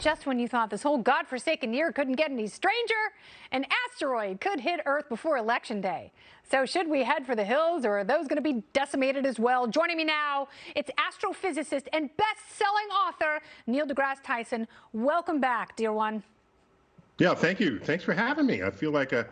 Just when you thought this whole godforsaken year couldn't get any stranger, an asteroid could hit Earth before Election Day. So should we head for the hills, or are those going to be decimated as well? Joining me now, it's astrophysicist and best-selling author Neil deGrasse Tyson. Welcome back, dear one. Yeah, thank you. Thanks for having me. I feel like a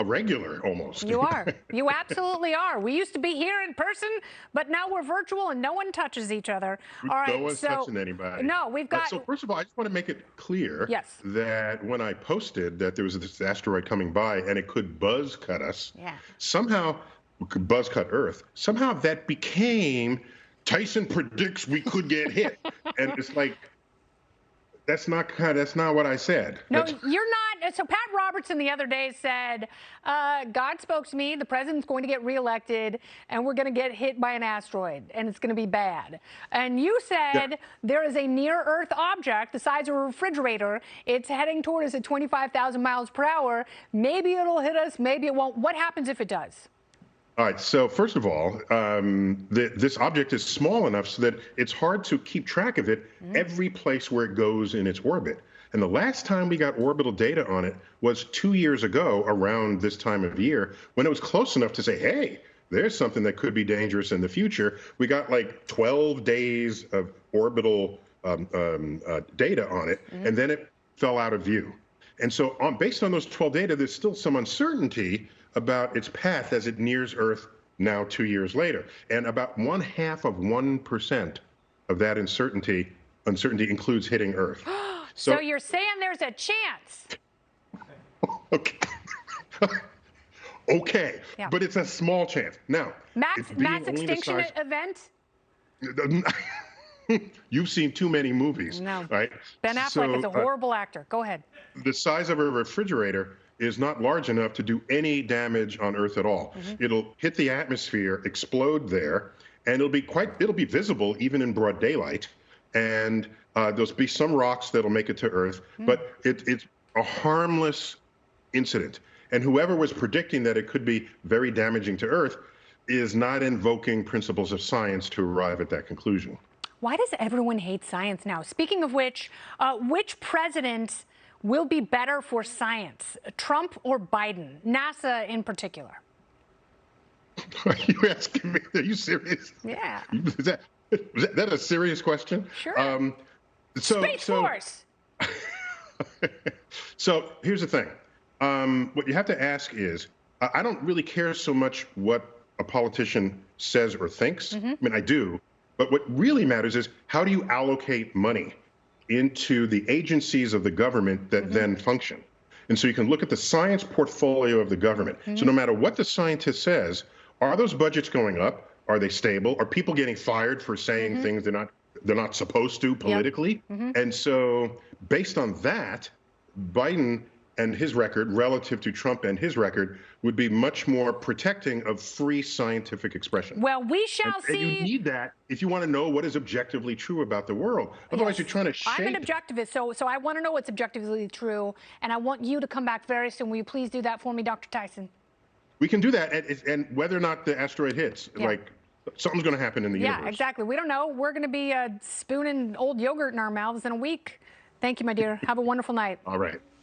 regular almost. You are. You absolutely are. We used to be here in person, but now we're virtual and no one touches each other. All right. No one's touching anybody. No, we've got. So first of all, I just want to make it clear Yes. that when I posted that there was this asteroid coming by and it could buzz cut us, somehow it could buzz cut Earth. Somehow that became Tyson predicts we could get hit, and it's like. That's not what I said. No, you're not. So Pat Robertson the other day said, God spoke to me, the president's going to get reelected, and we're going to get hit by an asteroid, and it's going to be bad. And you said there is a near-Earth object the size of a refrigerator. It's heading toward us at 25,000 miles per hour. Maybe it'll hit us, maybe it won't. What happens if it does? All right, so first of all, this object is small enough so that it's hard to keep track of it every place where it goes in its orbit. And the last time we got orbital data on it was 2 years ago, around this time of year, when it was close enough to say, hey, there's something that could be dangerous in the future. We got like 12 days of orbital data on it, and then it fell out of view. And so based on those 12 data, there's still some uncertainty about its path as it nears Earth now 2 years later. And about 0.5% of that uncertainty includes hitting Earth. So you're saying there's a chance? Okay. Okay, but it's a small chance. Now, mass extinction event? You've seen too many movies, right? Ben Affleck is a horrible actor. Go ahead. The size of a refrigerator is not large enough to do any damage on Earth at all. It'll hit the atmosphere, explode there, and it'll be visible even in broad daylight. And there'll be some rocks that'll make it to Earth, but it's a harmless incident. And whoever was predicting that it could be very damaging to Earth is not invoking principles of science to arrive at that conclusion. Why does everyone hate science now? Speaking of which president will be better for science, Trump or Biden, NASA in particular? Are you asking me? Are you serious? Yeah. Is that a serious question? Sure. Space Force. So here's the thing. What you have to ask is, I don't really care so much what a politician says or thinks. I mean, I do. But what really matters is, how do you allocate money into the agencies of the government that then function? And so you can look at the science portfolio of the government. So no matter what the scientist says, are those budgets going up? Are they stable? Are people getting fired for saying things they're not supposed to politically? And so based on that, Biden and his record relative to Trump and his record would be much more protecting of free scientific expression. Well, we shall see. And you need that if you want to know what is objectively true about the world. Otherwise, you're trying to shape. I'm an objectivist, so I want to know what's objectively true, and I want you to come back very soon. Will you please do that for me, Dr. Tyson? We can do that, and whether or not the asteroid hits, like, something's going to happen in the universe. Yeah, exactly. We don't know. We're going to be spooning old yogurt in our mouths in a week. Thank you, my dear. Have a wonderful night. All right.